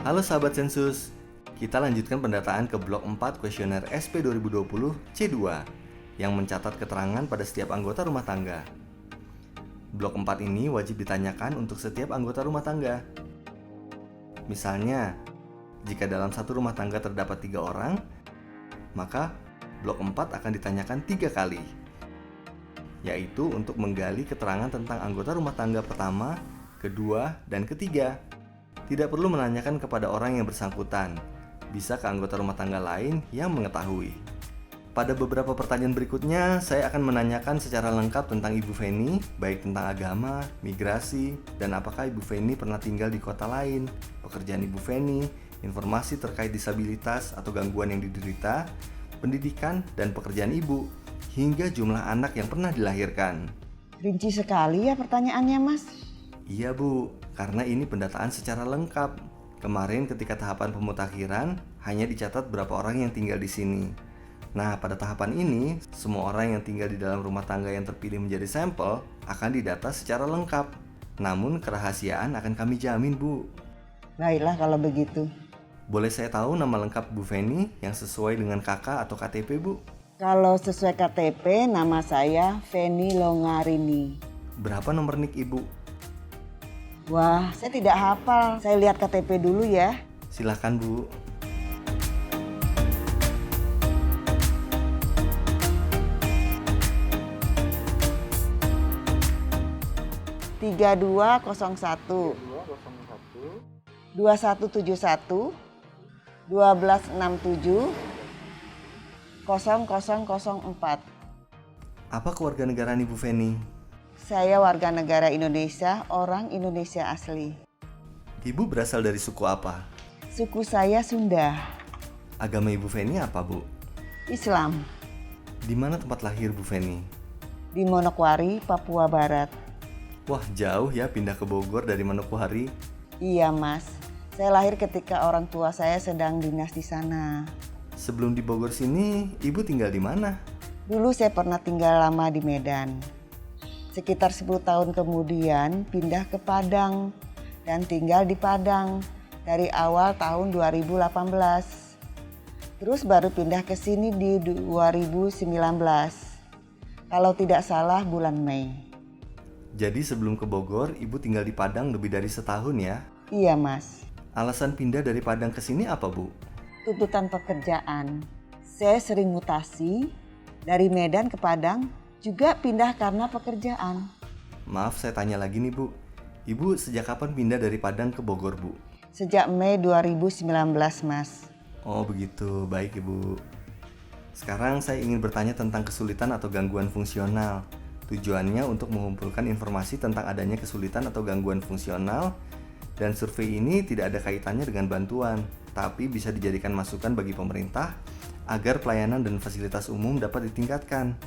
Halo sahabat Sensus, kita lanjutkan pendataan ke blok 4 kuesioner SP 2020 C2 yang mencatat keterangan pada setiap anggota rumah tangga. Blok 4 ini wajib ditanyakan untuk setiap anggota rumah tangga. Misalnya, jika dalam satu rumah tangga terdapat 3 orang, maka blok 4 akan ditanyakan 3 kali, yaitu untuk menggali keterangan tentang anggota rumah tangga pertama, kedua, dan ketiga. Tidak perlu menanyakan kepada orang yang bersangkutan, bisa ke anggota rumah tangga lain yang mengetahui. Pada beberapa pertanyaan berikutnya, saya akan menanyakan secara lengkap tentang Ibu Feni, baik tentang agama, migrasi, dan apakah Ibu Feni pernah tinggal di kota lain, pekerjaan Ibu Feni, informasi terkait disabilitas atau gangguan yang diderita, pendidikan dan pekerjaan Ibu, hingga jumlah anak yang pernah dilahirkan. Rinci sekali ya pertanyaannya, Mas. Iya Bu, karena ini pendataan secara lengkap. Kemarin ketika tahapan pemutakhiran, hanya dicatat berapa orang yang tinggal di sini. Nah, pada tahapan ini, semua orang yang tinggal di dalam rumah tangga yang terpilih menjadi sampel akan didata secara lengkap. Namun, kerahasiaan akan kami jamin, Bu. Baiklah kalau begitu. Boleh saya tahu nama lengkap Bu Feni yang sesuai dengan KK atau KTP, Bu? Kalau sesuai KTP, nama saya Feni Longarini. Berapa nomor NIK Ibu? Wah, saya tidak hafal. Saya lihat KTP dulu ya. Silakan, Bu. Tiga 3201 2171 1267 0004. Apa kewarganegaraan Ibu Feni? Saya warga negara Indonesia, orang Indonesia asli. Ibu berasal dari suku apa? Suku saya Sunda, Agama Ibu Feni apa, Bu? Islam, Di mana tempat lahir Bu Feni? di Manokwari, Papua Barat. Wah, jauh ya pindah ke Bogor dari Manokwari. Iya, Mas. Saya lahir ketika orang tua saya sedang dinas di sana. Sebelum di Bogor sini, Ibu tinggal di mana? Dulu saya pernah tinggal lama di Medan. Sekitar 10 tahun kemudian pindah ke Padang dan tinggal di Padang dari awal tahun 2018. Terus baru pindah ke sini di 2019. Kalau tidak salah bulan Mei. Jadi sebelum ke Bogor, Ibu tinggal di Padang lebih dari setahun ya? Iya, Mas. Alasan pindah dari Padang ke sini apa, Bu? Tuntutan pekerjaan. Saya sering mutasi dari Medan ke Padang, juga pindah karena pekerjaan. Maaf saya tanya lagi nih, Bu. Ibu sejak kapan pindah dari Padang ke Bogor, Bu? Sejak Mei 2019, Mas. Oh begitu, baik Ibu. Sekarang saya ingin bertanya tentang kesulitan atau gangguan fungsional. Tujuannya untuk mengumpulkan informasi tentang adanya kesulitan atau gangguan fungsional, dan survei ini tidak ada kaitannya dengan bantuan, tapi bisa dijadikan masukan bagi pemerintah agar pelayanan dan fasilitas umum dapat ditingkatkan.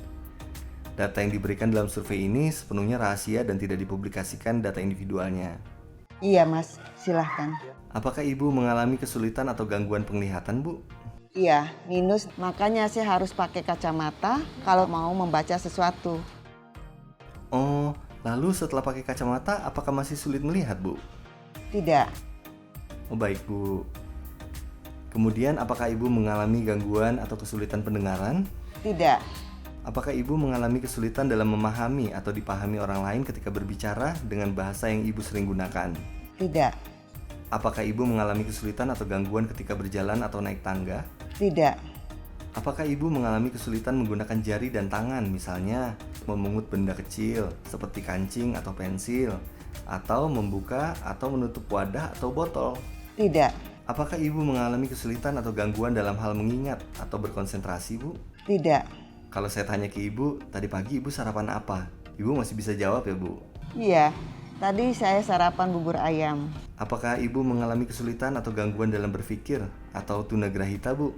Data yang diberikan dalam survei ini sepenuhnya rahasia dan tidak dipublikasikan data individualnya. Iya, Mas. Silahkan. Apakah Ibu mengalami kesulitan atau gangguan penglihatan, Bu? Iya, minus. Makanya saya harus pakai kacamata kalau mau membaca sesuatu. Oh, lalu setelah pakai kacamata, apakah masih sulit melihat, Bu? Tidak. Oh, baik, Bu. Kemudian, apakah Ibu mengalami gangguan atau kesulitan pendengaran? Tidak. Apakah Ibu mengalami kesulitan dalam memahami atau dipahami orang lain ketika berbicara dengan bahasa yang Ibu sering gunakan? Tidak. Apakah Ibu mengalami kesulitan atau gangguan ketika berjalan atau naik tangga? Tidak. Apakah Ibu mengalami kesulitan menggunakan jari dan tangan, misalnya memungut benda kecil seperti kancing atau pensil, atau membuka atau menutup wadah atau botol? Tidak. Apakah Ibu mengalami kesulitan atau gangguan dalam hal mengingat atau berkonsentrasi, Bu? Tidak. Kalau saya tanya ke Ibu, tadi pagi Ibu sarapan apa? Ibu masih bisa jawab ya, Bu? Iya. Tadi saya sarapan bubur ayam. Apakah Ibu mengalami kesulitan atau gangguan dalam berpikir atau tunagrahita, Bu?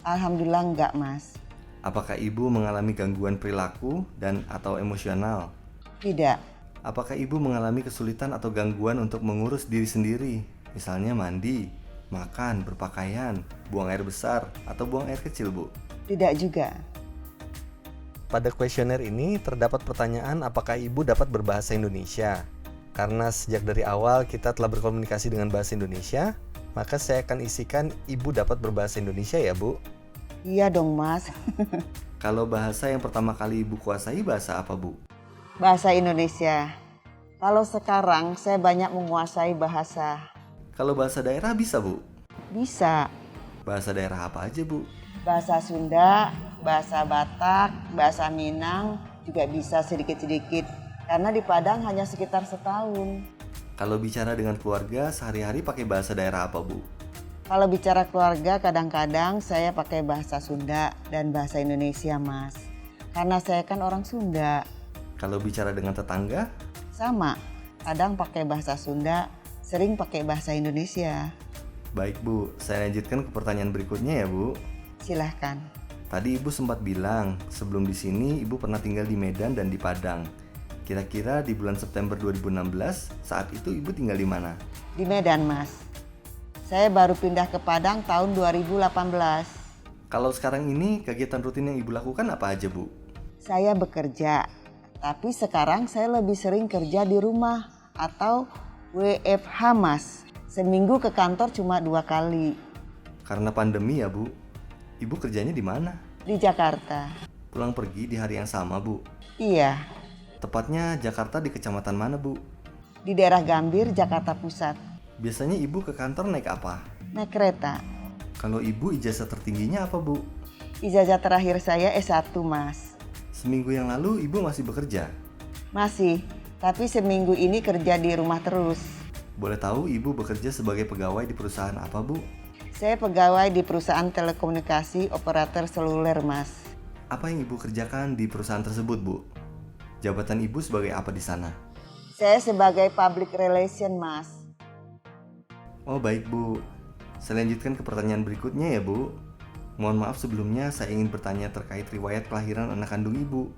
Alhamdulillah enggak, Mas. Apakah Ibu mengalami gangguan perilaku dan atau emosional? Tidak. Apakah Ibu mengalami kesulitan atau gangguan untuk mengurus diri sendiri? Misalnya mandi, makan, berpakaian, buang air besar, atau buang air kecil, Bu? Tidak juga. Pada kuesioner ini terdapat pertanyaan apakah Ibu dapat berbahasa Indonesia. Karena sejak dari awal kita telah berkomunikasi dengan bahasa Indonesia, Maka saya akan isikan Ibu dapat berbahasa Indonesia ya, Bu? Iya dong, Mas. Kalau bahasa yang pertama kali Ibu kuasai bahasa apa, Bu? Bahasa Indonesia. Kalau sekarang saya banyak menguasai bahasa. Kalau bahasa daerah bisa, Bu? Bisa. Bahasa daerah apa aja, Bu? Bahasa Sunda, bahasa Batak, bahasa Minang juga bisa sedikit-sedikit. Karena di Padang hanya sekitar setahun. Kalau bicara dengan keluarga, sehari-hari pakai bahasa daerah apa, Bu? Kalau bicara keluarga, kadang-kadang saya pakai bahasa Sunda dan bahasa Indonesia, Mas. Karena saya kan orang Sunda. Kalau bicara dengan tetangga, Sama, kadang pakai bahasa Sunda, sering pakai bahasa Indonesia. baik, Bu. Saya lanjutkan ke pertanyaan berikutnya ya, Bu. Silahkan. Tadi Ibu sempat bilang, sebelum di sini Ibu pernah tinggal di Medan dan di Padang. Kira-kira di bulan September 2016, saat itu Ibu tinggal di mana? Di Medan, Mas. Saya baru pindah ke Padang tahun 2018. Kalau sekarang ini, kegiatan rutin yang Ibu lakukan apa aja, Bu? Saya bekerja, tapi sekarang saya lebih sering kerja di rumah atau WFH, Mas. Seminggu ke kantor cuma 2 kali. Karena pandemi ya, Bu. Ibu kerjanya di mana? Di Jakarta. Pulang pergi di hari yang sama, Bu. Iya, Tepatnya Jakarta di kecamatan mana, Bu? di daerah Gambir, Jakarta Pusat. Biasanya Ibu ke kantor naik apa? Naik kereta. Kalau Ibu ijazah tertingginya apa, Bu? Ijazah terakhir saya S1, Mas. Seminggu yang lalu Ibu masih bekerja. Masih, tapi seminggu ini kerja di rumah terus. Boleh tahu Ibu bekerja sebagai pegawai di perusahaan apa, Bu? Saya pegawai di perusahaan telekomunikasi operator seluler, Mas. Apa yang Ibu kerjakan di perusahaan tersebut, Bu? Jabatan Ibu sebagai apa di sana? Saya sebagai public relation, Mas. Oh, baik, Bu. Saya lanjutkan ke pertanyaan berikutnya ya, Bu. Mohon maaf sebelumnya saya ingin bertanya terkait riwayat kelahiran anak kandung Ibu.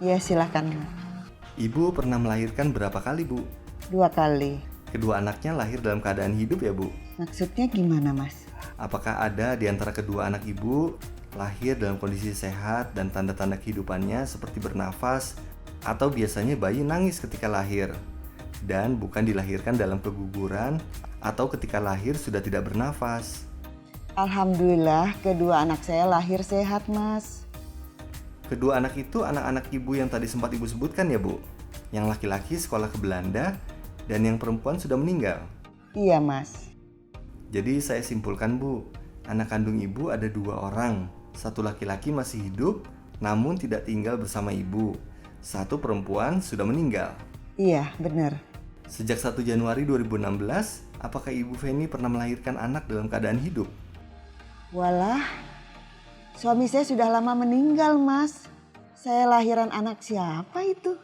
Ya, silakan. Ibu pernah melahirkan berapa kali, Bu? 2 kali. Kedua anaknya lahir dalam keadaan hidup ya, Bu? Maksudnya gimana, Mas? Apakah ada di antara kedua anak Ibu lahir dalam kondisi sehat dan tanda-tanda kehidupannya seperti bernafas, atau biasanya bayi nangis ketika lahir dan bukan dilahirkan dalam keguguran atau ketika lahir sudah tidak bernafas? Alhamdulillah, kedua anak saya lahir sehat, Mas. Kedua anak itu anak-anak Ibu yang tadi sempat Ibu sebutkan ya, Bu? Yang laki-laki sekolah ke Belanda dan yang perempuan sudah meninggal. Iya, Mas. Jadi saya simpulkan, Bu, anak kandung Ibu ada 2 orang. Satu laki-laki masih hidup namun tidak tinggal bersama Ibu. Satu perempuan sudah meninggal. Iya, benar. Sejak 1 Januari 2016, apakah Ibu Feni pernah melahirkan anak dalam keadaan hidup? Walah, suami saya sudah lama meninggal, Mas. Saya lahiran anak siapa itu?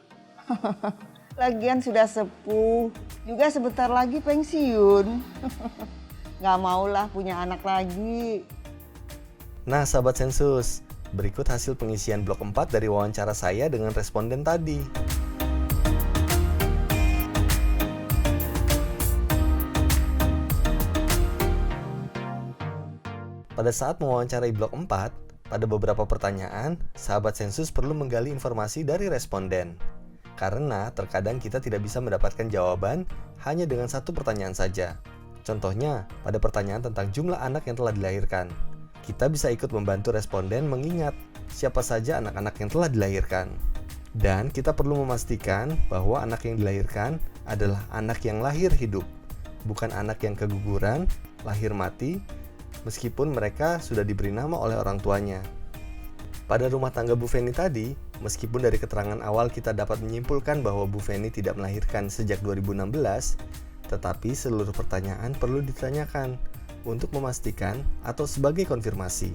Lagian sudah sepuh, juga sebentar lagi pensiun. Gak maulah punya anak lagi. Nah, sahabat Sensus, berikut hasil pengisian blok 4 dari wawancara saya dengan responden tadi. Pada saat mewawancarai blok 4, pada beberapa pertanyaan, sahabat Sensus perlu menggali informasi dari responden. Karena terkadang kita tidak bisa mendapatkan jawaban hanya dengan satu pertanyaan saja. Contohnya, pada pertanyaan tentang jumlah anak yang telah dilahirkan. Kita bisa ikut membantu responden mengingat siapa saja anak-anak yang telah dilahirkan. Dan kita perlu memastikan bahwa anak yang dilahirkan adalah anak yang lahir hidup, bukan anak yang keguguran, lahir mati, meskipun mereka sudah diberi nama oleh orang tuanya. Pada rumah tangga Bu Feni tadi, meskipun dari keterangan awal kita dapat menyimpulkan bahwa Bu Feni tidak melahirkan sejak 2016, tetapi seluruh pertanyaan perlu ditanyakan untuk memastikan atau sebagai konfirmasi.